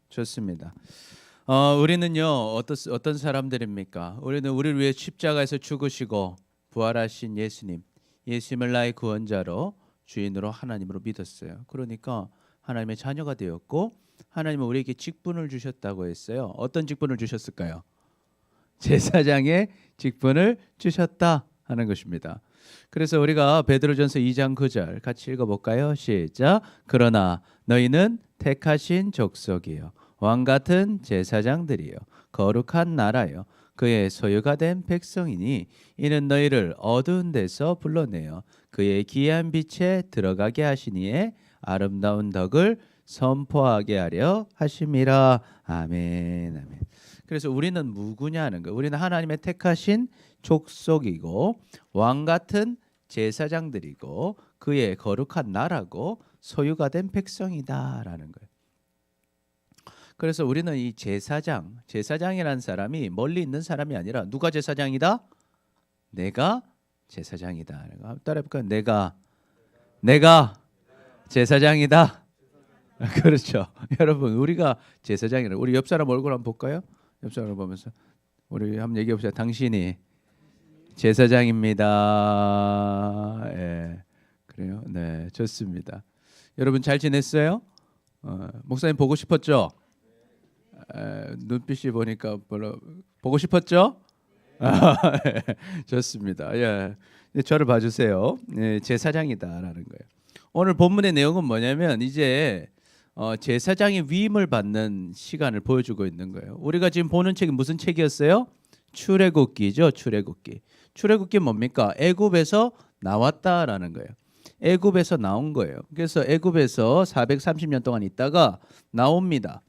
좋습니다. 우리는요 어떤 사람들입니까? 우리는 우리를 위해 십자가에서 죽으시고 부활하신 예수님을 나의 구원자로 주인으로 하나님으로 믿었어요. 그러니까 하나님의 자녀가 되었고 하나님은 우리에게 직분을 주셨다고 했어요. 어떤 직분을 주셨을까요? 제사장의 직분을 주셨다 하는 것입니다. 그래서 우리가 베드로전서 2장 9절 같이 읽어볼까요? 시작. 그러나 너희는 택하신 족속이요 왕 같은 제사장들이요 거룩한 나라요 그의 소유가 된 백성이니 이는 너희를 어두운 데서 불러내어 그의 귀한 빛에 들어가게 하시니에 아름다운 덕을 선포하게 하려 하심이라. 아멘. 아멘. 그래서 우리는 누구냐 하는 거예요. 우리는 하나님의 택하신 족속이고 왕 같은 제사장들이고 그의 거룩한 나라고 소유가 된 백성이다라는 거예요. 그래서 우리는 이 제사장이라는 사람이 멀리 있는 사람이 아니라 누가 제사장이다? 내가 제사장이다. 따라해볼까요? 내가 제사장이다. 그렇죠. 여러분 우리가 제사장이라. 우리 옆 사람 얼굴 한번 볼까요? 옆 사람 보면서 우리 한번 얘기해 봅시다. 당신이 제사장입니다. 예, 그래요. 네, 좋습니다. 여러분 잘 지냈어요? 목사님 보고 싶었죠? 눈빛이 보니까 별로 보고 싶었죠? 좋습니다. 예, 저를 봐주세요. 예, 제사장이다라는 거예요. 오늘 본문의 내용은 뭐냐면 이제 제사장의 위임을 받는 시간을 보여주고 있는 거예요. 우리가 지금 보는 책이 무슨 책이었어요? 출애굽기죠. 출애굽기 뭡니까? 애굽에서 나왔다라는 거예요. 애굽에서 나온 거예요. 그래서 애굽에서 430년 동안 있다가 나옵니다.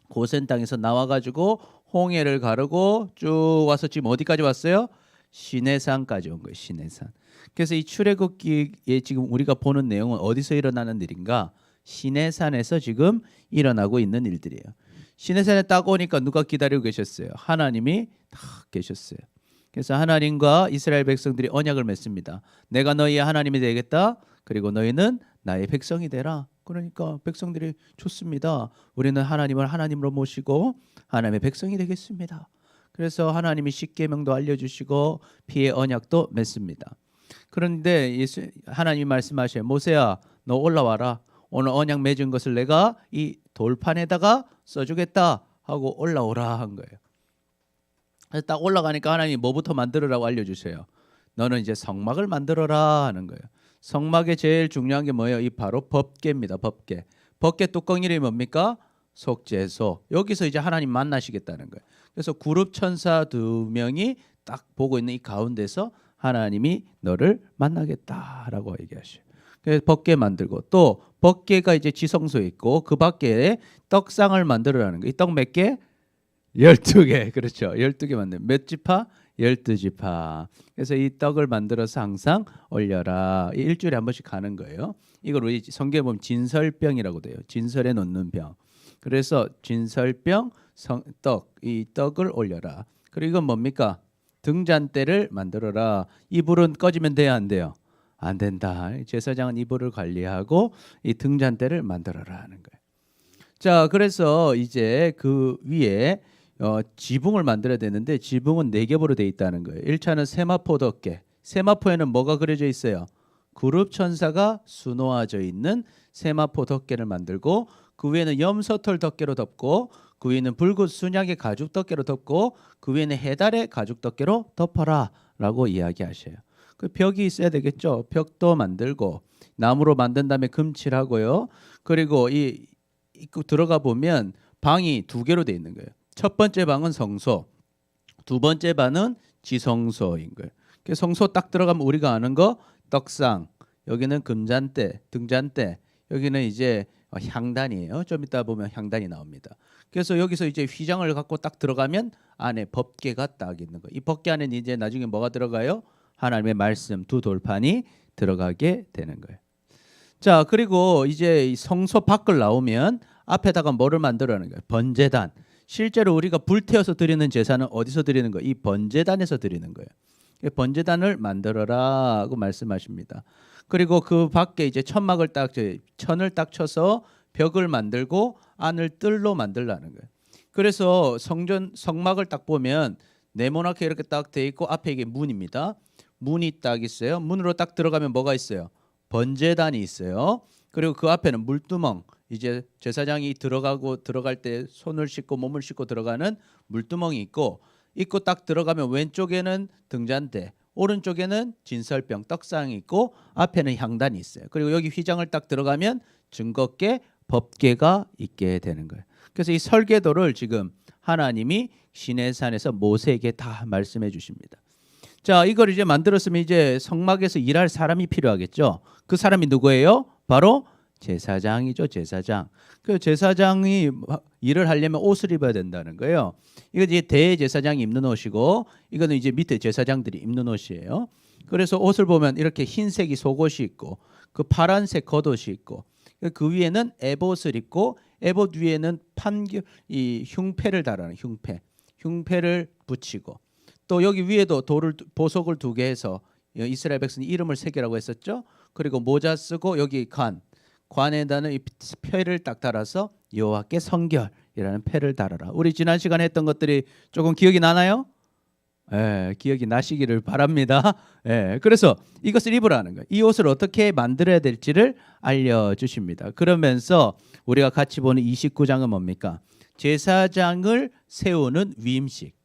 고센 땅에서 나와가지고 홍해를 가르고 쭉 와서 지금 어디까지 왔어요? 시내산까지 온 거예요. 시내산. 그래서 이 출애굽기에 지금 우리가 보는 내용은 어디서 일어나는 일인가? 시내산에서 지금 일어나고 있는 일들이에요. 시내산에 딱 오니까 누가 기다리고 계셨어요? 하나님이 딱 계셨어요. 그래서 하나님과 이스라엘 백성들이 언약을 맺습니다. 내가 너희의 하나님이 되겠다. 그리고 너희는 나의 백성이 되라. 그러니까 백성들이 좋습니다. 우리는 하나님을 하나님으로 모시고 하나님의 백성이 되겠습니다. 그래서 하나님이 십계명도 알려주시고 피의 언약도 맺습니다. 그런데 하나님이 말씀하셔요. 모세야 너 올라와라. 오늘 언약 맺은 것을 내가 이 돌판에다가 써주겠다 하고 올라오라 한 거예요. 그래서 딱 올라가니까 하나님이 뭐부터 만들으라고 알려주세요. 너는 이제 성막을 만들어라 하는 거예요. 성막의 제일 중요한 게 뭐예요? 이 바로 법궤입니다. 법궤 뚜껑 이름이 뭡니까? 속죄소. 여기서 이제 하나님 만나시겠다는 거예요. 그래서 그룹 천사 2명이 딱 보고 있는 이 가운데서 하나님이 너를 만나겠다라고 얘기하셔요. 그래서 법궤 만들고 또 법궤가 이제 지성소에 있고 그 밖에 떡상을 만들어라는 거예요. 이 떡 몇 개? 12개. 그렇죠. 12개 만들면 몇 지파? 12지파. 그래서 이 떡을 만들어서 항상 올려라. 일주일에 한 번씩 가는 거예요. 이걸 우리 성경에 보면 진설병이라고 돼요. 진설에 놓는 병. 그래서 진설병 이 떡을 올려라. 그리고 이건 뭡니까? 등잔대를 만들어라. 이 불은 꺼지면 돼야 안 돼요? 안 된다. 제사장은 이 불을 관리하고 이 등잔대를 만들어라 하는 거예요. 자, 그래서 이제 그 위에 지붕을 만들어야 되는데 지붕은 4겹으로 돼 있다는 거예요. 1차는 세마포 덮개. 세마포에는 뭐가 그려져 있어요? 그룹 천사가 수놓아져 있는 세마포 덮개를 만들고 그 위에는 염소털 덮개로 덮고 그 위에는 붉은 순양의 가죽 덮개로 덮고 그 위에는 해달의 가죽 덮개로 덮어라 라고 이야기하셔요. 그 벽이 있어야 되겠죠. 벽도 만들고 나무로 만든 다음에 금칠하고요. 그리고 이 입구 들어가 보면 방이 2개로 돼 있는 거예요. 첫 번째 방은 성소, 두 번째 방은 지성소인 거예요. 성소 딱 들어가면 우리가 아는 거 떡상, 여기는 금잔대, 등잔대, 여기는 이제 향단이에요. 좀 이따 보면 향단이 나옵니다. 그래서 여기서 이제 휘장을 갖고 딱 들어가면 안에 법궤가 딱 있는 거예요. 이 법궤 안에는 이제 나중에 뭐가 들어가요? 하나님의 말씀 2 돌판이 들어가게 되는 거예요. 자, 그리고 이제 성소 밖을 나오면 앞에다가 뭐를 만들어라는 거예요? 번제단. 실제로 우리가 불태워서 드리는 제사는 어디서 드리는 거예요? 이 번제단에서 드리는 거예요. 번제단을 만들어라고 말씀하십니다. 그리고 그 밖에 이제 천막을 천을 딱 쳐서 벽을 만들고 안을 뜰로 만들라는 거예요. 그래서 성막을 딱 보면 네모나게 이렇게 딱 돼 있고 앞에 이게 문입니다. 문이 딱 있어요. 문으로 딱 들어가면 뭐가 있어요? 번제단이 있어요. 그리고 그 앞에는 물두멍. 이제 제사장이 들어갈 때 손을 씻고 몸을 씻고 들어가는 물두멍이 있고 딱 들어가면 왼쪽에는 등잔대, 오른쪽에는 진설병, 떡상이 있고 앞에는 향단이 있어요. 그리고 여기 휘장을 딱 들어가면 증거궤, 법궤가 있게 되는 거예요. 그래서 이 설계도를 지금 하나님이 시내산에서 모세에게 다 말씀해 주십니다. 자, 이걸 이제 만들었으면 이제 성막에서 일할 사람이 필요하겠죠. 그 사람이 누구예요? 바로 제사장이죠. 제사장. 그 제사장이 일을 하려면 옷을 입어야 된다는 거예요. 이거 이제 대제사장이 입는 옷이고 이거는 이제 밑에 제사장들이 입는 옷이에요. 그래서 옷을 보면 이렇게 흰색이 속옷이 있고 그 파란색 겉옷이 있고 그 위에는 에봇을 입고 에봇 위에는 이 흉패를 달아는 흉패를 붙이고 또 여기 위에도 보석을 2개 해서 이스라엘 백성 이름을 새기라고 했었죠. 그리고 모자 쓰고 여기 관에다는 이 패를 딱 달아서 여호와께 성결이라는 패를 달아라. 우리 지난 시간에 했던 것들이 조금 기억이 나나요? 예, 기억이 나시기를 바랍니다. 예, 그래서 이것을 입으라는 거예요. 이 옷을 어떻게 만들어야 될지를 알려주십니다. 그러면서 우리가 같이 보는 29장은 뭡니까? 제사장을 세우는 위임식.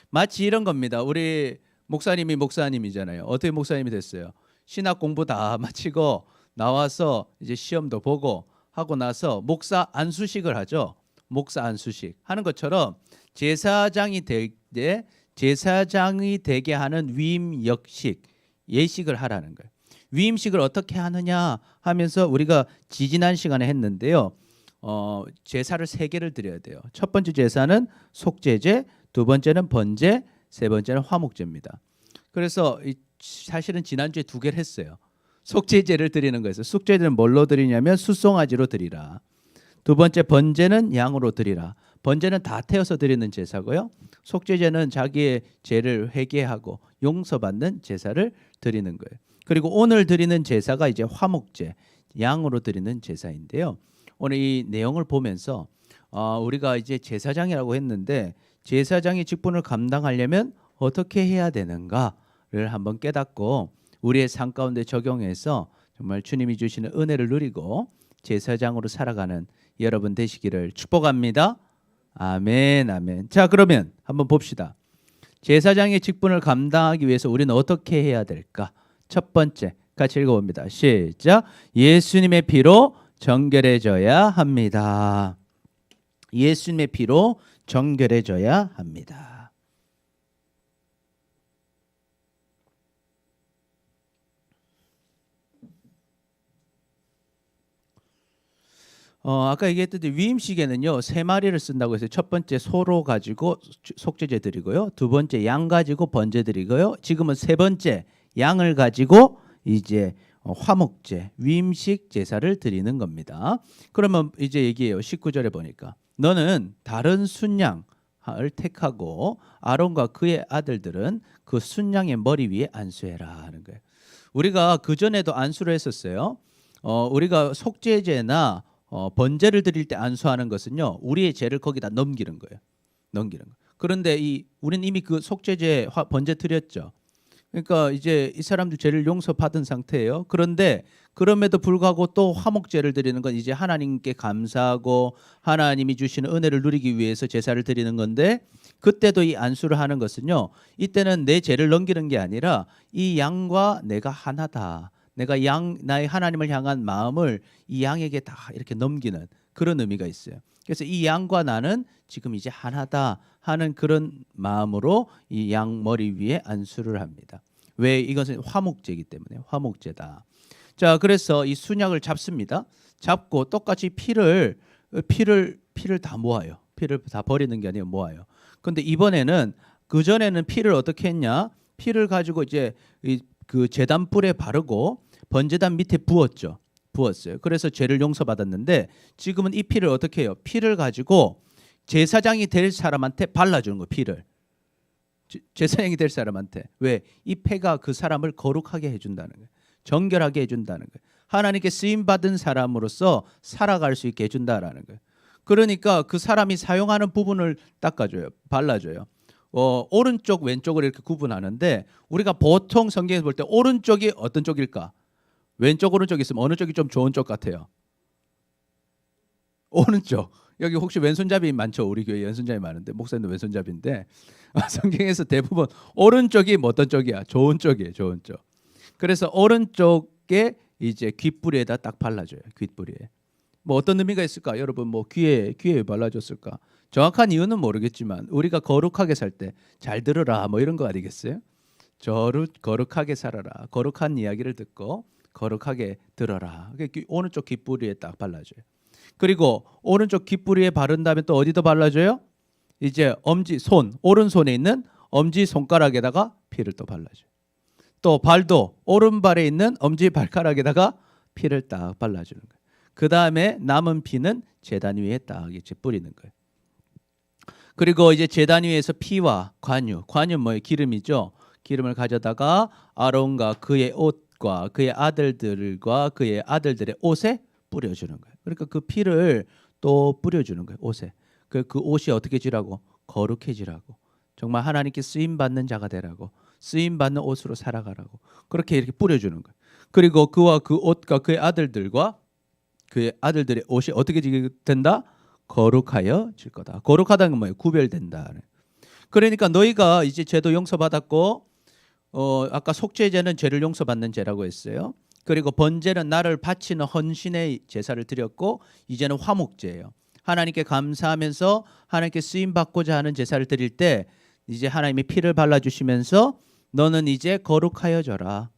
마치 이런 겁니다. 우리 목사님이 목사님이잖아요. 어떻게 목사님이 됐어요? 신학 공부 다 마치고 나와서 이제 시험도 보고 하고 나서 목사 안수식을 하죠. 목사 안수식 하는 것처럼 제사장이 되게 하는 위임역식, 예식을 하라는 거예요. 위임식을 어떻게 하느냐 하면서 우리가 지지난 시간에 했는데요. 제사를 3개를 드려야 돼요. 첫 번째 제사는 속죄제, 두 번째는 번제, 세 번째는 화목제입니다. 그래서 사실은 지난주에 2개를 했어요. 속죄제를 드리는 거였어요. 속죄제는 뭘로 드리냐면 숫송아지로 드리라. 두 번째 번제는 양으로 드리라. 번제는 다 태워서 드리는 제사고요. 속죄제는 자기의 죄를 회개하고 용서받는 제사를 드리는 거예요. 그리고 오늘 드리는 제사가 이제 화목제, 양으로 드리는 제사인데요. 오늘 이 내용을 보면서 우리가 이제 제사장이라고 했는데 제사장의 직분을 감당하려면 어떻게 해야 되는가를 한번 깨닫고 우리의 삶 가운데 적용해서 정말 주님이 주시는 은혜를 누리고 제사장으로 살아가는 여러분 되시기를 축복합니다. 아멘, 아멘. 자, 그러면 한번 봅시다. 제사장의 직분을 감당하기 위해서 우리는 어떻게 해야 될까? 첫 번째, 같이 읽어봅니다. 시작. 예수님의 피로 정결해져야 합니다. 예수님의 피로 정결해져야 합니다. 아까 얘기했듯이 위임식에는요 3마리를 쓴다고 해서 첫 번째 소로 가지고 속죄제 드리고요, 두 번째 양 가지고 번제 드리고요, 지금은 세 번째 양을 가지고 이제 화목제 위임식 제사를 드리는 겁니다. 그러면 이제 얘기해요. 19절에 보니까 너는 다른 순양을 택하고 아론과 그의 아들들은 그 순양의 머리 위에 안수해라 하는 거예요. 우리가 그 전에도 안수를 했었어요. 우리가 속죄제나 번제를 드릴 때 안수하는 것은요 우리의 죄를 거기다 넘기는 거예요. 그런데 우리는 이미 그 속죄제 번제 드렸죠. 그러니까 이제 이 사람들 죄를 용서받은 상태예요. 그런데 그럼에도 불구하고 또 화목제를 드리는 건 이제 하나님께 감사하고 하나님이 주시는 은혜를 누리기 위해서 제사를 드리는 건데, 그때도 이 안수를 하는 것은요 이때는 내 죄를 넘기는 게 아니라 이 양과 내가 하나다, 내가 나의 하나님을 향한 마음을 이 양에게 다 이렇게 넘기는 그런 의미가 있어요. 그래서 이 양과 나는 지금 이제 하나다 하는 그런 마음으로 이 양 머리 위에 안수를 합니다. 왜? 이것은 화목제이기 때문에 화목제다. 자, 그래서 이 순양을 잡습니다. 잡고 똑같이 피를 다 모아요. 피를 다 버리는 게 아니라 모아요. 그런데 이번에는 그 전에는 피를 어떻게 했냐? 피를 가지고 이제 그 제단불에 바르고 번제단 밑에 부었어요. 그래서 죄를 용서받았는데 지금은 이 피를 어떻게 해요? 피를 가지고 제사장이 될 사람한테 발라주는 거예요. 피를 제사장이 될 사람한테. 왜? 이 패가 그 사람을 거룩하게 해준다는 거예요. 정결하게 해준다는 거예요. 하나님께 쓰임 받은 사람으로서 살아갈 수 있게 해준다라는 거예요. 그러니까 그 사람이 사용하는 부분을 닦아줘요, 발라줘요. 오른쪽 왼쪽을 이렇게 구분하는데 우리가 보통 성경에서 볼 때 오른쪽이 어떤 쪽일까? 왼쪽 오른쪽 있으면 어느 쪽이 좀 좋은 쪽 같아요? 오른쪽. 여기 혹시 왼손잡이 많죠? 우리 교회 왼손잡이 많은데 목사님도 왼손잡이인데 성경에서 대부분 오른쪽이 뭐 어떤 쪽이야? 좋은 쪽이에요. 좋은 쪽. 그래서 오른쪽에 이제 귓뿌리에다 딱 발라줘요. 귓뿌리에. 뭐 어떤 의미가 있을까? 여러분 뭐 귀에 왜 발라줬을까? 정확한 이유는 모르겠지만 우리가 거룩하게 살 때 잘 들으라 뭐 이런 거 아니겠어요? 거룩하게 살아라. 거룩한 이야기를 듣고 거룩하게 들어라. 오른쪽 귓뿌리에 딱 발라줘요. 그리고 오른쪽 귓뿌리에 바른 다음에 또 어디도 발라줘요? 이제 엄지 손, 오른손에 있는 엄지 손가락에다가 피를 또 발라줘요. 또 발도 오른발에 있는 엄지 발가락에다가 피를 딱 발라주는 거예요. 그 다음에 남은 피는 제단 위에 딱 이제 뿌리는 거예요. 그리고 이제 제단 위에서 피와 관유 뭐예요? 기름이죠. 기름을 가져다가 아론과 그의 옷과 그의 아들들과 그의 아들들의 옷에 뿌려주는 거예요. 그러니까 그 피를 또 뿌려주는 거예요. 옷에. 그 옷이 어떻게 지라고? 거룩해지라고. 정말 하나님께 쓰임받는 자가 되라고. 쓰임받는 옷으로 살아가라고. 그렇게 이렇게 뿌려주는 거예요. 그리고 그와 그 옷과 그의 아들들과 그의 아들들의 옷이 어떻게 된다? 거룩하여질 거다. 거룩하다는 건 뭐예요? 구별된다. 그러니까 너희가 이제 죄도 용서받았고 아까 속죄제는 죄를 용서받는 죄라고 했어요. 그리고 번제는 나를 바치는 헌신의 제사를 드렸고 이제는 화목제예요. 하나님께 감사하면서 하나님께 쓰임 받고자 하는 제사를 드릴 때 이제 하나님이 피를 발라주시면서 너는 이제 거룩하여져라.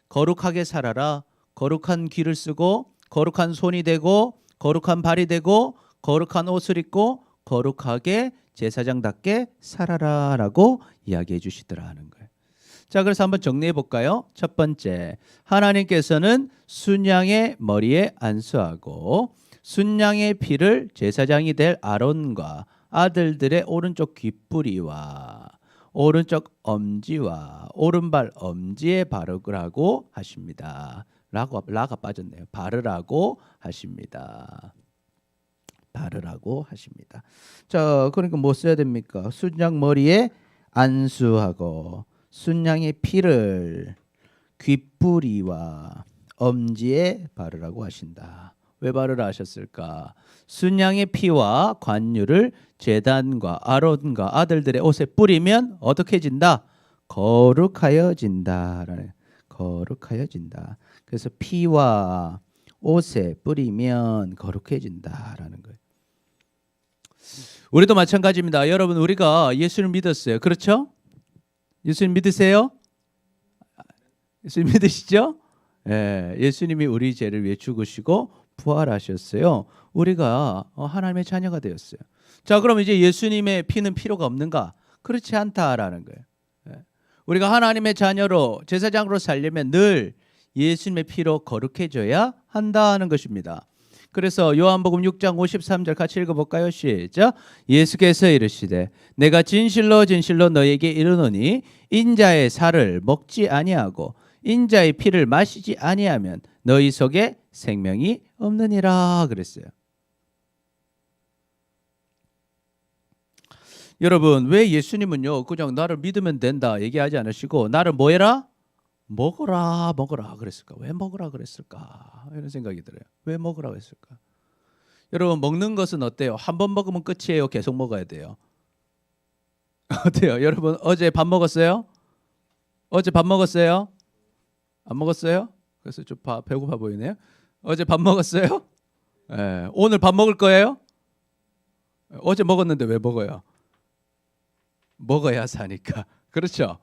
거룩하게 살아라. 거룩한 귀를 쓰고 거룩한 손이 되고 거룩한 발이 되고 거룩한 옷을 입고 거룩하게 제사장답게 살아라라고 이야기해 주시더라 하는 거예요. 자, 그래서 한번 정리해 볼까요? 첫 번째, 하나님께서는 순양의 머리에 안수하고 순양의 피를 제사장이 될 아론과 아들들의 오른쪽 귓뿌리와 오른쪽 엄지와 오른발 엄지에 바르라고 하십니다. 라가 빠졌네요. 바르라고 하십니다. 바르라고 하십니다. 자, 그러니까 뭐 써야 됩니까? 순양 머리에 안수하고 순양의 피를 귓뿌리와 엄지에 바르라고 하신다. 왜 바르라 하셨을까? 순양의 피와 관유를 제단과 아론과 아들들의 옷에 뿌리면 어떻게 해진다? 거룩하여진다라는 거룩하여진다. 그래서 피와 옷에 뿌리면 거룩해진다라는 거예요. 우리도 마찬가지입니다. 여러분 우리가 예수를 믿었어요. 그렇죠? 예수님 믿으세요? 예수님 믿으시죠? 예, 예수님이 우리 죄를 위해 죽으시고 부활하셨어요. 우리가 하나님의 자녀가 되었어요. 자, 그럼 이제 예수님의 피는 필요가 없는가? 그렇지 않다라는 거예요. 예. 우리가 하나님의 자녀로 제사장으로 살려면 늘 예수님의 피로 거룩해져야 한다는 것입니다. 그래서 요한복음 6장 53절 같이 읽어볼까요? 시작. 예수께서 이르시되 내가 진실로 진실로 너에게 이르노니 인자의 살을 먹지 아니하고 인자의 피를 마시지 아니하면 너희 속에 생명이 없느니라 그랬어요. 여러분 왜 예수님은요 그냥 나를 믿으면 된다 얘기하지 않으시고 나를 뭐 해라? 먹어라 그랬을까? 왜 먹으라 그랬을까? 이런 생각이 들어요. 왜 먹으라 그랬을까? 여러분 먹는 것은 어때요? 한 번 먹으면 끝이에요? 계속 먹어야 돼요? 어때요? 여러분 어제 밥 먹었어요? 어제 밥 먹었어요? 안 먹었어요? 그래서 좀 배고파 보이네요. 어제 밥 먹었어요? 네. 오늘 밥 먹을 거예요? 어제 먹었는데 왜 먹어요? 먹어야 사니까. 그렇죠?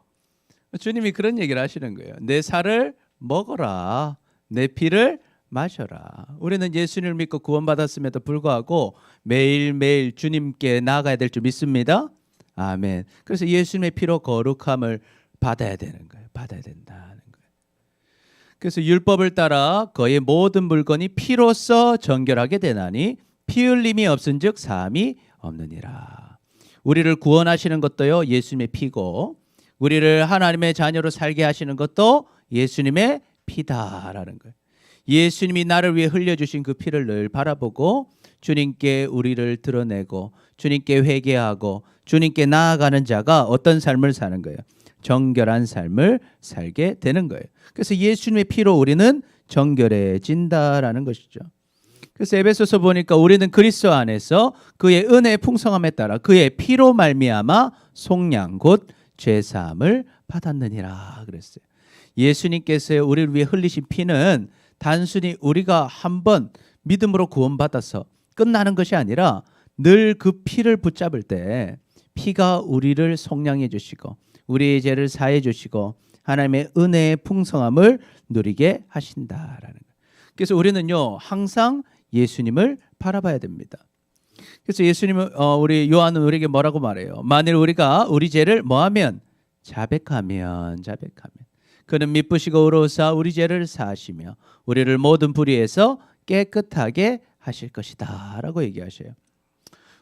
주님이 그런 얘기를 하시는 거예요. 내 살을 먹어라. 내 피를 마셔라. 우리는 예수님을 믿고 구원받았음에도 불구하고 매일매일 주님께 나아가야 될 줄 믿습니다. 아멘. 그래서 예수님의 피로 거룩함을 받아야 되는 거예요. 받아야 된다는 거예요. 그래서 율법을 따라 거의 모든 물건이 피로써 정결하게 되나니 피 흘림이 없은즉 사함이 없느니라. 우리를 구원하시는 것도요 예수님의 피고 우리를 하나님의 자녀로 살게 하시는 것도 예수님의 피다라는 거예요. 예수님이 나를 위해 흘려주신 그 피를 늘 바라보고 주님께 우리를 드러내고 주님께 회개하고 주님께 나아가는 자가 어떤 삶을 사는 거예요? 정결한 삶을 살게 되는 거예요. 그래서 예수님의 피로 우리는 정결해진다라는 것이죠. 그래서 에베소서 보니까 우리는 그리스도 안에서 그의 은혜의 풍성함에 따라 그의 피로 말미암아 속량 곧 죄사함을 받았느니라 그랬어요. 예수님께서 우리를 위해 흘리신 피는 단순히 우리가 한번 믿음으로 구원받아서 끝나는 것이 아니라 늘 그 피를 붙잡을 때 피가 우리를 속량해 주시고 우리의 죄를 사해 주시고 하나님의 은혜의 풍성함을 누리게 하신다라는 거예요. 그래서 우리는요 항상 예수님을 바라봐야 됩니다. 그래서 예수님은 우리 요한은 우리에게 뭐라고 말해요? 만일 우리가 우리 죄를 뭐하면 자백하면 그는 미쁘시고 의로우사 우리 죄를 사하시며 우리를 모든 불의에서 깨끗하게 하실 것이다 라고 얘기하셔요.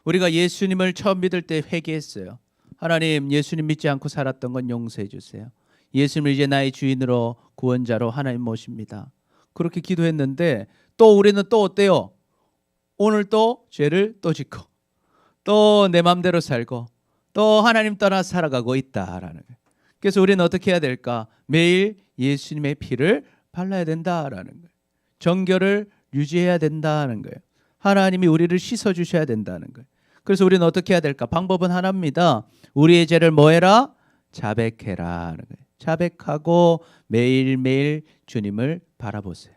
우리가 예수님을 처음 믿을 때 회개했어요. 하나님, 예수님 믿지 않고 살았던 건 용서해 주세요. 예수님을 이제 나의 주인으로 구원자로 하나님 모십니다. 그렇게 기도했는데 또 우리는 또 어때요? 오늘 또 죄를 또 짓고 또 내 마음대로 살고 또 하나님 떠나 살아가고 있다라는 거예요. 그래서 우리는 어떻게 해야 될까? 매일 예수님의 피를 발라야 된다라는 거예요. 정결을 유지해야 된다는 거예요. 하나님이 우리를 씻어주셔야 된다는 거예요. 그래서 우리는 어떻게 해야 될까? 방법은 하나입니다. 우리의 죄를 뭐해라? 자백해라는 거예요. 자백하고 매일매일 주님을 바라보세요.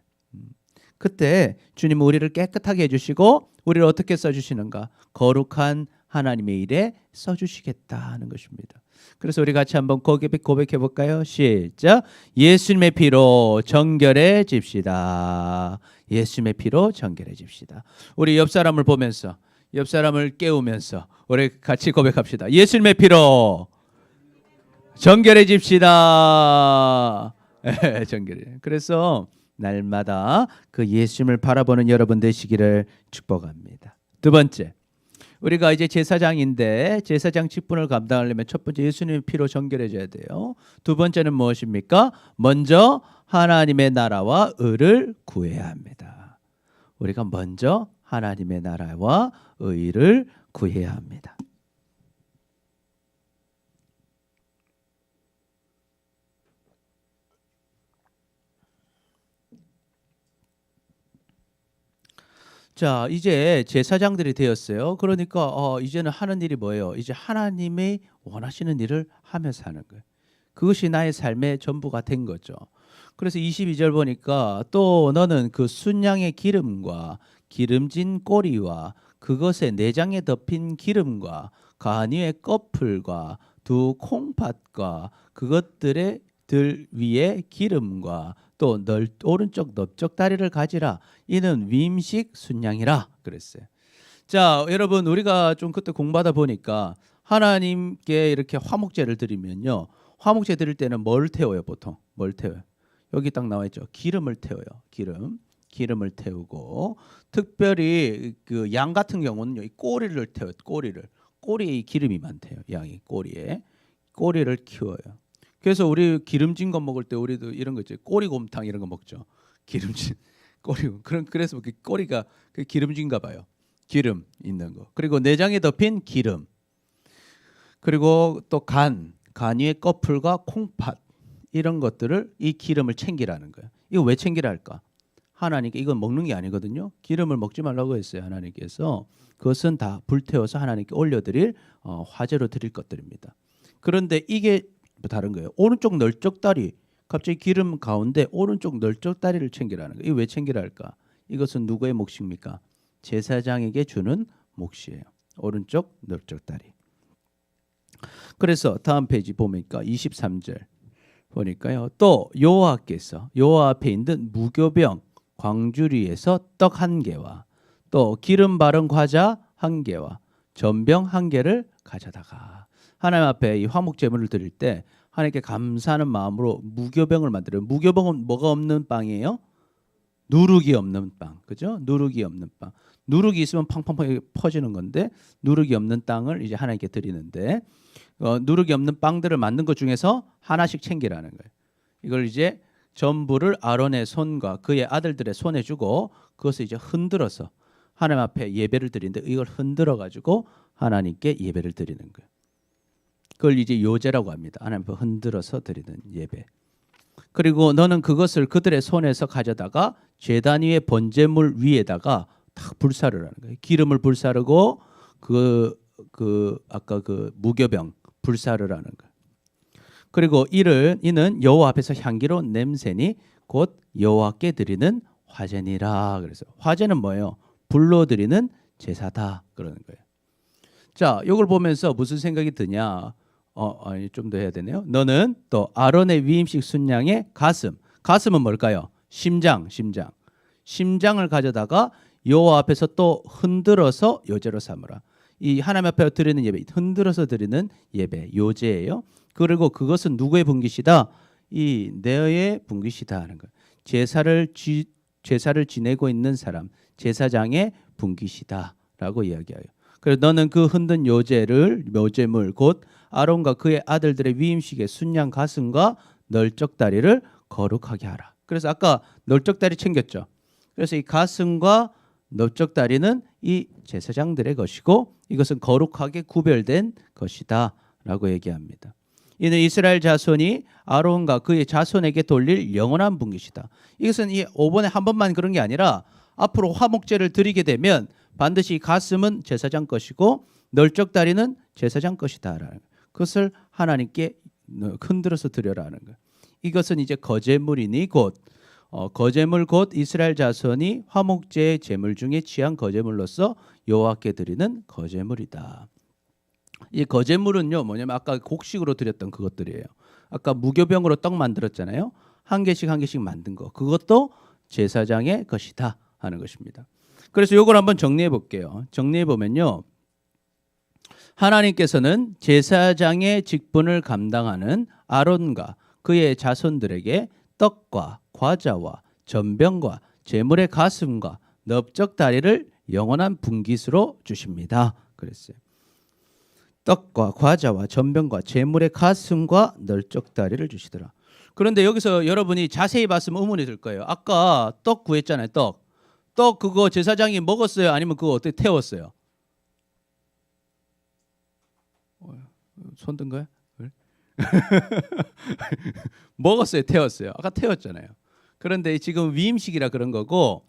그때 주님은 우리를 깨끗하게 해주시고 우리를 어떻게 써주시는가? 거룩한 하나님의 일에 써주시겠다는 것입니다. 그래서 우리 같이 한번 고백해 볼까요? 시작. 예수님의 피로 정결해집시다. 예수님의 피로 정결해집시다. 우리 옆 사람을 보면서 옆 사람을 깨우면서 우리 같이 고백합시다. 예수님의 피로 정결해집시다. 정결해. 그래서 날마다 그 예수님을 바라보는 여러분 되시기를 축복합니다. 두 번째, 우리가 이제 제사장인데 제사장 직분을 감당하려면 첫 번째 예수님의 피로 정결해져야 돼요. 두 번째는 무엇입니까? 먼저 하나님의 나라와 의를 구해야 합니다. 우리가 먼저 하나님의 나라와 의를 구해야 합니다. 자, 이제 제사장들이 되었어요. 그러니까 이제는 하는 일이 뭐예요? 이제 하나님이 원하시는 일을 하며 사는 거예요. 그것이 나의 삶의 전부가 된 거죠. 그래서 22절 보니까 또 너는 그 순양의 기름과 기름진 꼬리와 그것의 내장에 덮인 기름과 가니의 꺼풀과 두 콩팥과 그것들의 들 위에 기름과 또 오른쪽 넓적 다리를 가지라. 이는 위임식 순양이라 그랬어요. 자, 여러분 우리가 좀 그때 공부하다 보니까 하나님께 이렇게 화목제를 드리면요. 화목제 드릴 때는 뭘 태워요? 보통 뭘 태워요? 여기 딱 나와 있죠. 기름을 태워요. 기름을 태우고 특별히 그 양 같은 경우는 이 꼬리를 태워요. 꼬리에 기름이 많대요. 양이 꼬리를 키워요. 그래서 우리 기름진 거 먹을 때 우리도 이런 거 있죠. 꼬리곰탕 이런 거 먹죠. 기름진 꼬리. 그래서 꼬리가 기름진가 봐요. 기름 있는 거. 그리고 내장에 덮인 기름. 그리고 또 간 위에 꺼풀과 콩팥 이런 것들을 이 기름을 챙기라는 거예요. 이거 왜 챙기라 할까? 하나님께 이건 먹는 게 아니거든요. 기름을 먹지 말라고 했어요. 하나님께서. 그것은 다 불태워서 하나님께 올려드릴 화제로 드릴 것들입니다. 그런데 이게 다른 거예요. 오른쪽 넓적 다리, 갑자기 기름 가운데 오른쪽 넓적 다리를 챙기라는 거예요. 이거 왜 챙기라 할까? 이것은 누구의 몫입니까? 제사장에게 주는 몫이에요. 오른쪽 넓적 다리. 그래서 다음 페이지 보니까 23절 보니까요. 또 여호와께서 여호와 앞에 있는 무교병 광주리에서 떡 한 개와 또 기름 바른 과자 한 개와 전병 한 개를 가져다가 하나님 앞에 이 화목 제물을 드릴 때 하나님께 감사하는 마음으로 무교병을 만들어요. 무교병은 뭐가 없는 빵이에요? 누룩이 없는 빵, 그죠? 누룩이 없는 빵. 누룩이 있으면 팡팡팡 퍼지는 건데 누룩이 없는 땅을 이제 하나님께 드리는데 누룩이 없는 빵들을 만든 것 중에서 하나씩 챙기라는 거예요. 이걸 이제 전부를 아론의 손과 그의 아들들의 손에 주고 그것을 이제 흔들어서 하나님 앞에 예배를 드리는데 이걸 흔들어 가지고 하나님께 예배를 드리는 거예요. 그걸 이제 요제라고 합니다. 하나님 앞에 흔들어서 드리는 예배. 그리고 너는 그것을 그들의 손에서 가져다가 제단 위의 번제물 위에다가 딱 불사를 하는 거예요. 기름을 불사르고 아까 그 무교병 불사를 하는 거예요. 그리고 이는 여호와 앞에서 향기로운 냄새니 곧 여호와께 드리는 화제니라. 그래서 화제는 뭐예요? 불로 드리는 제사다 그러는 거예요. 자, 이걸 보면서 무슨 생각이 드냐? 아니 좀 더 해야 되네요. 너는 또 아론의 위임식 순양의 가슴은 뭘까요? 심장을 가져다가 여호와 앞에서 또 흔들어서 요제로 삼으라. 이 하나님 앞에 드리는 예배, 흔들어서 드리는 예배, 요제예요. 그리고 그것은 누구의 분깃이다? 이 너의 분깃이다 하는 거예요. 제사를 지내고 있는 사람, 제사장의 분깃이다라고 이야기해요. 그래서 너는 그 흔든 요제물 곧 아론과 그의 아들들의 위임식의 순양 가슴과 널쩍다리를 거룩하게 하라. 그래서 아까 널쩍다리 챙겼죠. 그래서 이 가슴과 널쩍다리는 이 제사장들의 것이고 이것은 거룩하게 구별된 것이다라고 얘기합니다. 이는 이스라엘 자손이 아론과 그의 자손에게 돌릴 영원한 분깃이다. 이것은 이 5번에 한 번만 그런 게 아니라 앞으로 화목제를 드리게 되면 반드시 가슴은 제사장 것이고 널쩍다리는 제사장 것이다라는 그것을 하나님께 흔들어서 드려라는 거예요. 이것은 이제 거제물이니 거제물 곧 이스라엘 자손이 화목제의 제물 중에 취한 거제물로서 여호와께 드리는 거제물이다. 이 거제물은요 뭐냐면 아까 곡식으로 드렸던 그것들이에요. 아까 무교병으로 떡 만들었잖아요. 한 개씩 만든 거 그것도 제사장의 것이다 하는 것입니다. 그래서 이걸 한번 정리해 볼게요. 정리해 보면요. 하나님께서는 제사장의 직분을 감당하는 아론과 그의 자손들에게 떡과 과자와 전병과 제물의 가슴과 넓적다리를 영원한 분깃으로 주십니다. 그랬어요. 떡과 과자와 전병과 제물의 가슴과 넓적다리를 주시더라. 그런데 여기서 여러분이 자세히 봤으면 의문이 들 거예요. 아까 떡 구했잖아요. 떡 그거 제사장이 먹었어요? 아니면 그거 어떻게 태웠어요? 손 든 거야? 먹었어요? 태웠어요? 아까 태웠잖아요. 그런데 지금 위임식이라 그런 거고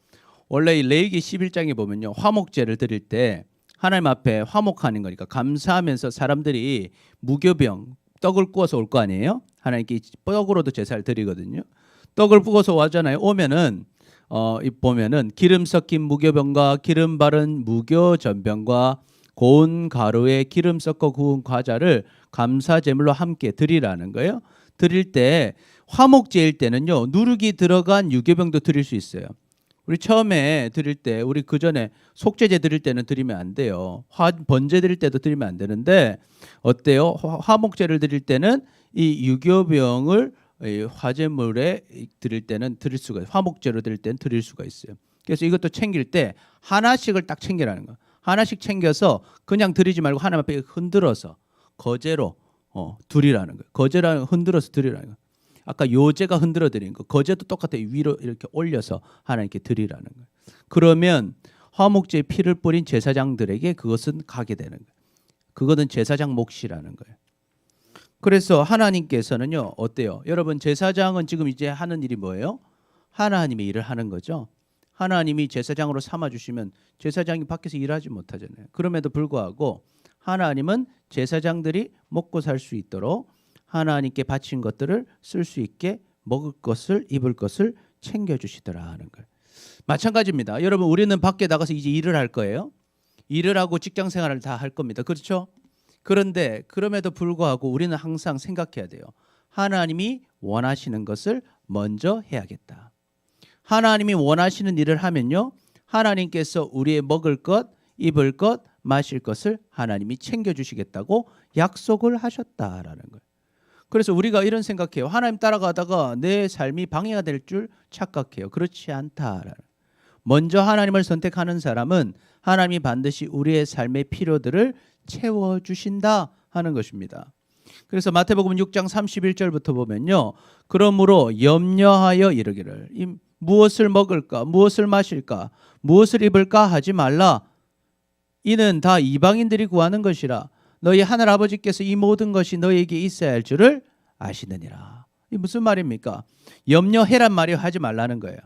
원래 이 레위기 11장에 보면요. 화목제를 드릴 때 하나님 앞에 화목하는 거니까 감사하면서 사람들이 무교병 떡을 구워서 올 거 아니에요? 하나님께 떡으로도 제사를 드리거든요. 떡을 구워서 와잖아요. 오면은 보면은 기름 섞인 무교병과 기름 바른 무교 전병과 고운 가루에 기름 섞어 구운 과자를 감사 제물로 함께 드리라는 거예요. 드릴 때 화목제일 때는요. 누룩이 들어간 유교병도 드릴 수 있어요. 우리 처음에 드릴 때 우리 그 전에 속죄제 드릴 때는 드리면 안 돼요. 번제 드릴 때도 드리면 안 되는데 어때요? 화목제를 드릴 때는 이 유교병을 화제물에 드릴 때는 드릴 수가 있어요. 화목제로 드릴 때는 드릴 수가 있어요. 그래서 이것도 챙길 때 하나씩을 딱 챙기라는 거예요. 하나씩 챙겨서 그냥 드리지 말고 하나님 앞에 흔들어서 거제로 드리라는 거예요. 거제라는 흔들어서 드리라는 거예요. 아까 요제가 흔들어 드리는 거, 거제도 똑같아요. 위로 이렇게 올려서 하나님께 드리라는 거예요. 그러면 화목제에 피를 뿌린 제사장들에게 그것은 가게 되는 거예요. 그거는 제사장 몫이라는 거예요. 그래서 하나님께서는요 어때요? 여러분 제사장은 지금 이제 하는 일이 뭐예요? 하나님의 일을 하는 거죠. 하나님이 제사장으로 삼아주시면 제사장이 밖에서 일하지 못하잖아요. 그럼에도 불구하고 하나님은 제사장들이 먹고 살 수 있도록 하나님께 바친 것들을 쓸 수 있게 먹을 것을 입을 것을 챙겨주시더라 하는 거예요. 마찬가지입니다. 여러분 우리는 밖에 나가서 이제 일을 할 거예요. 일을 하고 직장 생활을 다 할 겁니다. 그렇죠? 그런데 그럼에도 불구하고 우리는 항상 생각해야 돼요. 하나님이 원하시는 것을 먼저 해야겠다. 하나님이 원하시는 일을 하면요. 하나님께서 우리의 먹을 것, 입을 것, 마실 것을 하나님이 챙겨주시겠다고 약속을 하셨다라는 거예요. 그래서 우리가 이런 생각해요. 하나님 따라가다가 내 삶이 방해가 될 줄 착각해요. 그렇지 않다라는. 먼저 하나님을 선택하는 사람은 하나님이 반드시 우리의 삶의 필요들을 채워주신다 하는 것입니다. 그래서 마태복음 6장 31절부터 보면요. 그러므로 염려하여 이르기를 무엇을 먹을까 무엇을 마실까 무엇을 입을까 하지 말라. 이는 다 이방인들이 구하는 것이라. 너희 하늘 아버지께서 이 모든 것이 너희에게 있어야 할 줄을 아시느니라. 이 무슨 말입니까? 염려해란 말이 하지 말라는 거예요.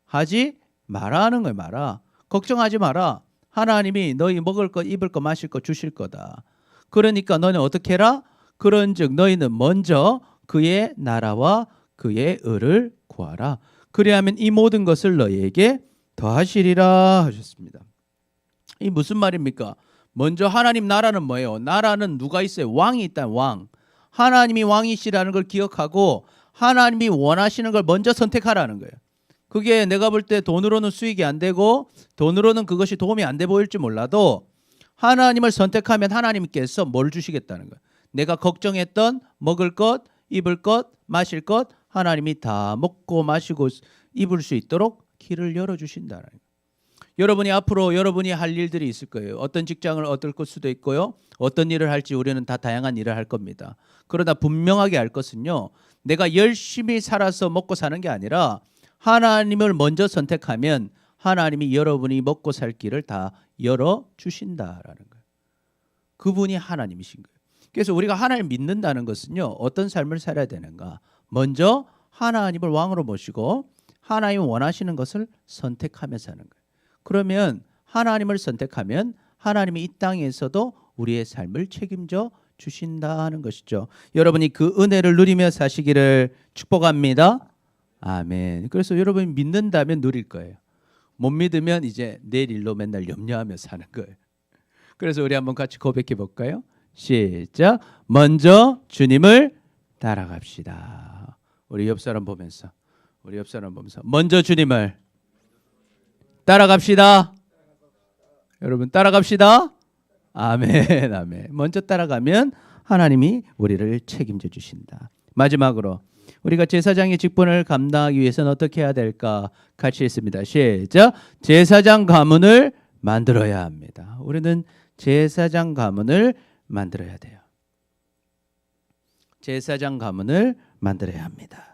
하지 마라 하는 거예요. 마라. 걱정하지 마라. 하나님이 너희 먹을 것 입을 것 마실 것 주실 거다. 그러니까 너는 어떻게 해라? 그런즉 너희는 먼저 그의 나라와 그의 의를 구하라. 그리하면 이 모든 것을 너희에게 더하시리라 하셨습니다. 이 무슨 말입니까? 먼저 하나님 나라는 뭐예요? 나라는 누가 있어요? 왕이 있다. 왕. 하나님이 왕이시라는 걸 기억하고 하나님이 원하시는 걸 먼저 선택하라는 거예요. 그게 내가 볼 때 돈으로는 수익이 안 되고 돈으로는 그것이 도움이 안 돼 보일지 몰라도 하나님을 선택하면 하나님께서 뭘 주시겠다는 거예요. 내가 걱정했던 먹을 것, 입을 것, 마실 것 하나님이 다 먹고 마시고 입을 수 있도록 길을 열어주신다는 거예요. 여러분이 앞으로 여러분이 할 일들이 있을 거예요. 어떤 직장을 얻을 수도 있고요. 어떤 일을 할지 우리는 다 다양한 일을 할 겁니다. 그러나 분명하게 알 것은요. 내가 열심히 살아서 먹고 사는 게 아니라 하나님을 먼저 선택하면 하나님이 여러분이 먹고 살 길을 다 열어주신다라는 거예요. 그분이 하나님이신 거예요. 그래서 우리가 하나님을 믿는다는 것은요. 어떤 삶을 살아야 되는가? 먼저 하나님을 왕으로 모시고 하나님이 원하시는 것을 선택하며 사는 거예요. 그러면 하나님을 선택하면 하나님이 이 땅에서도 우리의 삶을 책임져 주신다는 것이죠. 여러분이 그 은혜를 누리며 사시기를 축복합니다. 아멘. 그래서 여러분이 믿는다면 누릴 거예요. 못 믿으면 이제 내일 일로 맨날 염려하며 사는 거예요. 그래서 우리 한번 같이 고백해 볼까요? 시작. 먼저 주님을 따라갑시다. 우리 옆 사람 보면서 먼저 주님을 따라갑시다. 여러분 따라갑시다. 아멘. 아멘. 먼저 따라가면 하나님이 우리를 책임져 주신다. 마지막으로 우리가 제사장의 직분을 감당하기 위해서는 어떻게 해야 될까? 같이 읽습니다. 시작. 제사장 가문을 만들어야 합니다. 우리는 제사장 가문을 만들어야 돼요. 제사장 가문을 만들어야 합니다.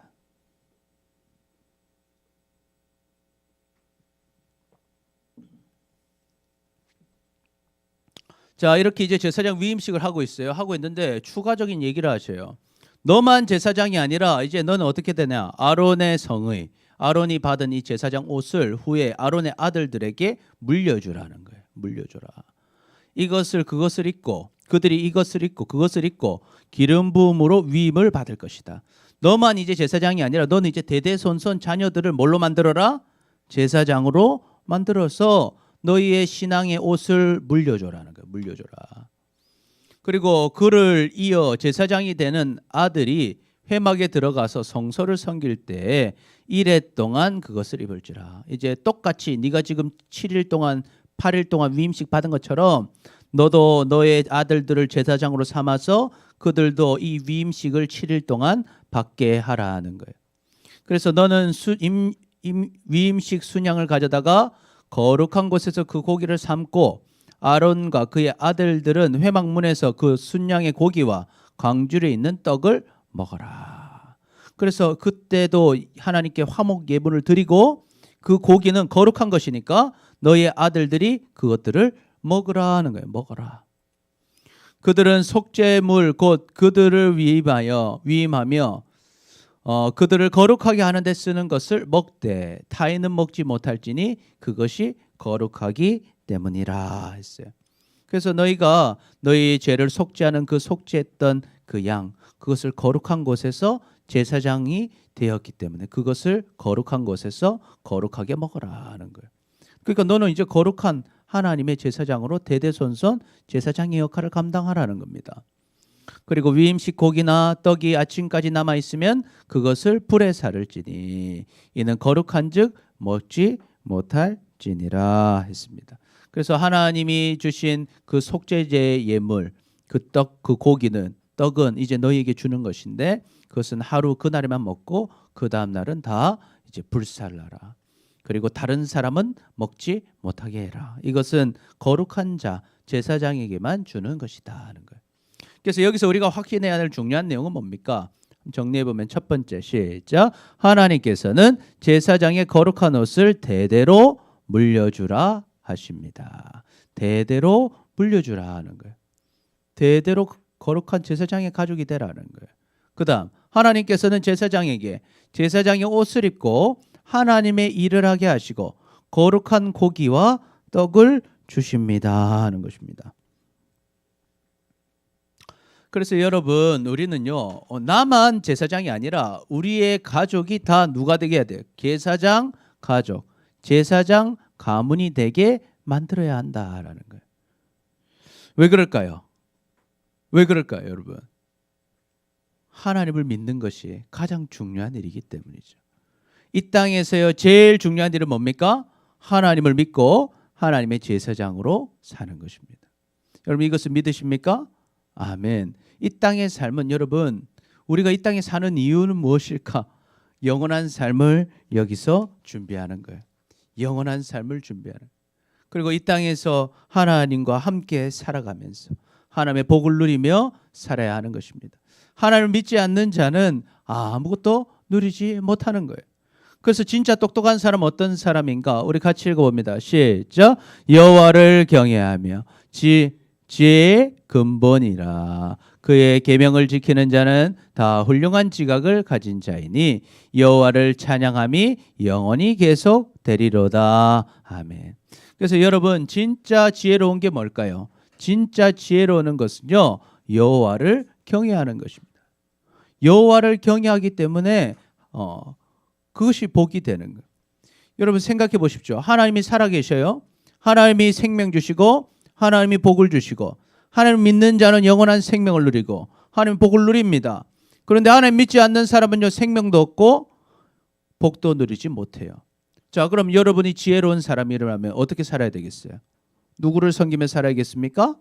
자, 이렇게 이제 제사장 위임식을 하고 있어요. 하고 있는데 추가적인 얘기를 하셔요. 너만 제사장이 아니라 이제 너는 어떻게 되냐? 아론의 성의, 아론이 받은 이 제사장 옷을 후에 아론의 아들들에게 물려주라는 거예요. 물려주라. 이것을 그것을 입고 그들이 이것을 입고 그것을 입고 기름 부음으로 위임을 받을 것이다. 너만 이제 제사장이 아니라 너는 이제 대대손손 자녀들을 뭘로 만들어라? 제사장으로 만들어서 너희의 신앙의 옷을 물려줘라는 거예요. 물려줘라. 그리고 그를 이어 제사장이 되는 아들이 회막에 들어가서 성소를 섬길 때 1회 동안 그것을 입을지라. 이제 똑같이 네가 지금 7일 동안 8일 동안 위임식 받은 것처럼 너도 너의 아들들을 제사장으로 삼아서 그들도 이 위임식을 7일 동안 받게 하라는 거예요. 그래서 너는 위임식 순양을 가져다가 거룩한 곳에서 그 고기를 삶고 아론과 그의 아들들은 회막문에서 그 순양의 고기와 광주리에 있는 떡을 먹어라. 그래서 그때도 하나님께 화목 예물을 드리고 그 고기는 거룩한 것이니까 너의 아들들이 그것들을 먹으라 하는 거예요. 먹어라. 그들은 속죄물 곧 그들을 위임하며 그들을 거룩하게 하는 데 쓰는 것을 먹되 타인은 먹지 못할지니 그것이 거룩하기 때문이라 했어요. 그래서 너희가 너희 죄를 속죄하는 그 속죄했던 그 양 그것을 거룩한 곳에서 제사장이 되었기 때문에 그것을 거룩한 곳에서 거룩하게 먹어라 하는 거예요. 그러니까 너는 이제 거룩한 하나님의 제사장으로 대대손손 제사장의 역할을 감당하라는 겁니다. 그리고 위임식 고기나 떡이 아침까지 남아 있으면 그것을 불에 살을지니 이는 거룩한즉 먹지 못할지니라 했습니다. 그래서 하나님이 주신 그 속죄제 예물, 그 떡, 그 고기는 떡은 이제 너희에게 주는 것인데 그것은 하루 그날에만 먹고 그 다음 날은 다 이제 불살라라. 그리고 다른 사람은 먹지 못하게 해라. 이것은 거룩한 자 제사장에게만 주는 것이다 하는 거예요. 그래서 여기서 우리가 확신해야 할 중요한 내용은 뭡니까? 정리해 보면 첫 번째, 시작. 하나님께서는 제사장의 거룩한 옷을 대대로 물려주라 하십니다. 대대로 물려주라 하는 거예요. 대대로 거룩한 제사장의 가족이 되라는 거예요. 그다음 하나님께서는 제사장에게 제사장의 옷을 입고 하나님의 일을 하게 하시고 거룩한 고기와 떡을 주십니다 하는 것입니다. 그래서 여러분 우리는요 나만 제사장이 아니라 우리의 가족이 다 누가 되게 해야 돼요? 제사장 가족, 제사장 가문이 되게 만들어야 한다라는 거예요. 왜 그럴까요? 왜 그럴까요, 여러분? 하나님을 믿는 것이 가장 중요한 일이기 때문이죠. 이 땅에서요 제일 중요한 일은 뭡니까? 하나님을 믿고 하나님의 제사장으로 사는 것입니다. 여러분 이것을 믿으십니까? 아멘. 이 땅의 삶은 여러분 우리가 이 땅에 사는 이유는 무엇일까? 영원한 삶을 여기서 준비하는 거예요. 영원한 삶을 준비하는 거예요. 그리고 이 땅에서 하나님과 함께 살아가면서 하나님의 복을 누리며 살아야 하는 것입니다. 하나님을 믿지 않는 자는 아무것도 누리지 못하는 거예요. 그래서 진짜 똑똑한 사람은 어떤 사람인가? 우리 같이 읽어봅니다. 시작. 여호와를 경외하며 지혜의 근본이라. 그의 계명을 지키는 자는 다 훌륭한 지각을 가진 자이니 여호와를 찬양함이 영원히 계속 되리로다. 아멘. 그래서 여러분 진짜 지혜로운 게 뭘까요? 진짜 지혜로운 것은요 여호와를 경외하는 것입니다. 여호와를 경외하기 때문에 그것이 복이 되는 거예요. 여러분 생각해 보십시오. 하나님이 살아계셔요. 하나님이 생명 주시고 하나님이 복을 주시고 하나님 믿는 자는 영원한 생명을 누리고 하나님 복을 누립니다. 그런데 하나님 믿지 않는 사람은요 생명도 없고 복도 누리지 못해요. 자, 그럼 여러분이 지혜로운 사람이라면 어떻게 살아야 되겠어요? 누구를 섬기며 살아야겠습니까?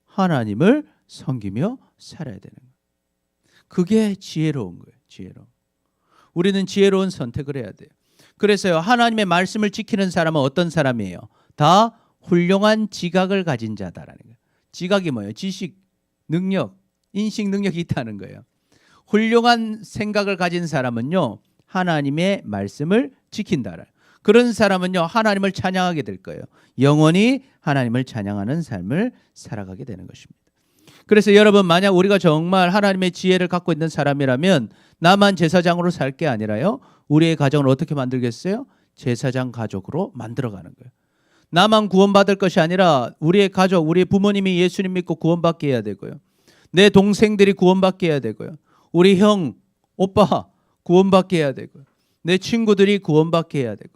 하나님을 섬기며 살아야 되는 거예요. 그게 지혜로운 거예요. 지혜로운. 우리는 지혜로운 선택을 해야 돼요. 그래서요 하나님의 말씀을 지키는 사람은 어떤 사람이에요? 다 훌륭한 지각을 가진 자다라는 거예요. 지각이 뭐예요? 지식, 능력, 인식 능력이 있다는 거예요. 훌륭한 생각을 가진 사람은요 하나님의 말씀을 지킨다라. 그런 사람은요 하나님을 찬양하게 될 거예요. 영원히 하나님을 찬양하는 삶을 살아가게 되는 것입니다. 그래서 여러분 만약 우리가 정말 하나님의 지혜를 갖고 있는 사람이라면 나만 제사장으로 살 게 아니라요 우리의 가정을 어떻게 만들겠어요? 제사장 가족으로 만들어가는 거예요. 나만 구원받을 것이 아니라 우리의 가족, 우리의 부모님이 예수님 믿고 구원받게 해야 되고요. 내 동생들이 구원받게 해야 되고요. 우리 형, 오빠 구원받게 해야 되고요. 내 친구들이 구원받게 해야 되고.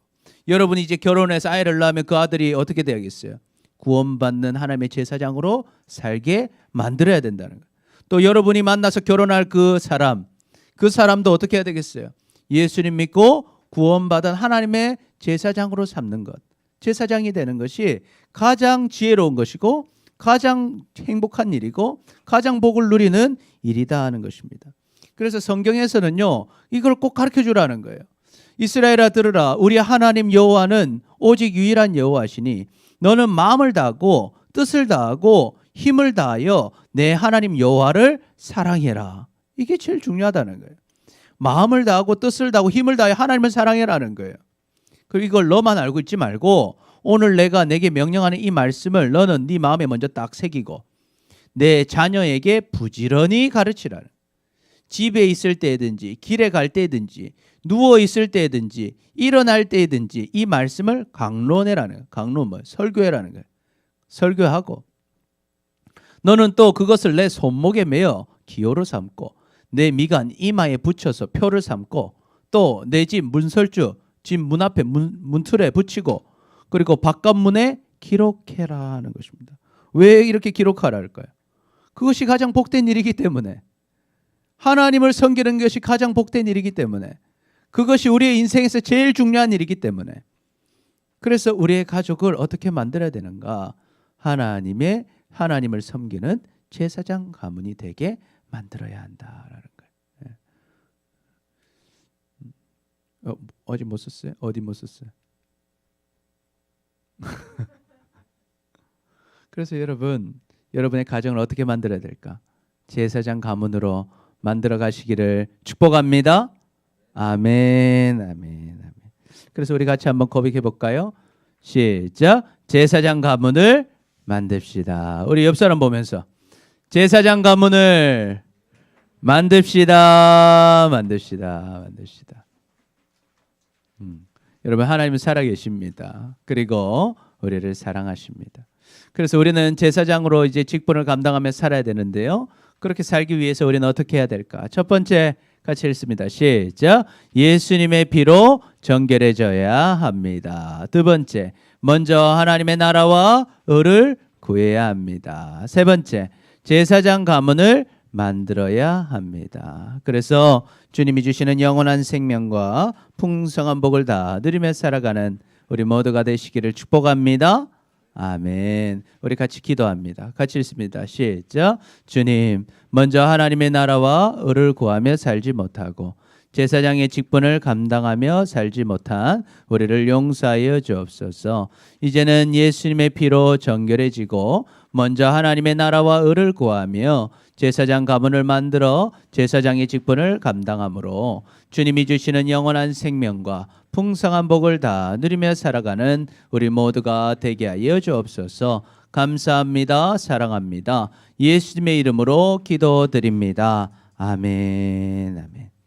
여러분이 이제 결혼해서 아이를 낳으면 그 아들이 어떻게 돼야겠어요? 구원받는 하나님의 제사장으로 살게 만들어야 된다는 거예요. 또 여러분이 만나서 결혼할 그 사람도 어떻게 해야 되겠어요? 예수님 믿고 구원받은 하나님의 제사장으로 삼는 것. 제사장이 되는 것이 가장 지혜로운 것이고 가장 행복한 일이고 가장 복을 누리는 일이다 하는 것입니다. 그래서 성경에서는요 이걸 꼭 가르쳐 주라는 거예요. 이스라엘아 들으라. 우리 하나님 여호와는 오직 유일한 여호와시니 너는 마음을 다하고 뜻을 다하고 힘을 다하여 내 하나님 여호와를 사랑해라. 이게 제일 중요하다는 거예요. 마음을 다하고 뜻을 다하고 힘을 다하여 하나님을 사랑해라는 거예요. 그리고 이걸 너만 알고 있지 말고 오늘 내가 내게 명령하는 이 말씀을 너는 네 마음에 먼저 딱 새기고 내 자녀에게 부지런히 가르치라. 집에 있을 때든지 길에 갈 때든지 누워 있을 때든지 일어날 때든지 이 말씀을 강론해라는 거예요. 강론 뭐 설교해라는 거예요. 설교하고 너는 또 그것을 내 손목에 매어 기호로 삼고 내 미간 이마에 붙여서 표를 삼고 또 내 집 문설주 집 문 앞에 문틀에 붙이고 그리고 바깥문에 기록해라 하는 것입니다. 왜 이렇게 기록하라 할까요? 그것이 가장 복된 일이기 때문에 하나님을 섬기는 것이 가장 복된 일이기 때문에 그것이 우리의 인생에서 제일 중요한 일이기 때문에 그래서 우리의 가족을 어떻게 만들어야 되는가? 하나님을 섬기는 제사장 가문이 되게 만들어야 한다라는 거예요. 어디 못 썼어요? 어디 못 썼어요? 그래서 여러분의 가정을 어떻게 만들어야 될까? 제사장 가문으로 만들어 가시기를 축복합니다. 아멘, 아멘, 아멘. 그래서 우리 같이 한번 고백해 볼까요? 시작. 제사장 가문을 만듭시다. 우리 옆 사람 보면서 제사장 가문을 만듭시다. 여러분, 하나님은 살아계십니다. 그리고 우리를 사랑하십니다. 그래서 우리는 제사장으로 이제 직분을 감당하며 살아야 되는데요. 그렇게 살기 위해서 우리는 어떻게 해야 될까? 첫 번째 같이 읽습니다. 시작. 예수님의 피로 정결해져야 합니다. 두 번째, 먼저 하나님의 나라와 의를 구해야 합니다. 세 번째, 제사장 가문을 만들어야 합니다. 그래서 주님이 주시는 영원한 생명과 풍성한 복을 다 누리며 살아가는 우리 모두가 되시기를 축복합니다. 아멘. 우리 같이 기도합니다. 같이 읽습니다. 시작. 주님, 먼저 하나님의 나라와 의를 구하며 살지 못하고 제사장의 직분을 감당하며 살지 못한 우리를 용서하여 주옵소서. 이제는 예수님의 피로 정결해지고 먼저 하나님의 나라와 의를 구하며 제사장 가문을 만들어 제사장의 직분을 감당함으로 주님이 주시는 영원한 생명과 풍성한 복을 다 누리며 살아가는 우리 모두가 되게 하여 주옵소서. 감사합니다. 사랑합니다. 예수님의 이름으로 기도드립니다. 아멘. 아멘.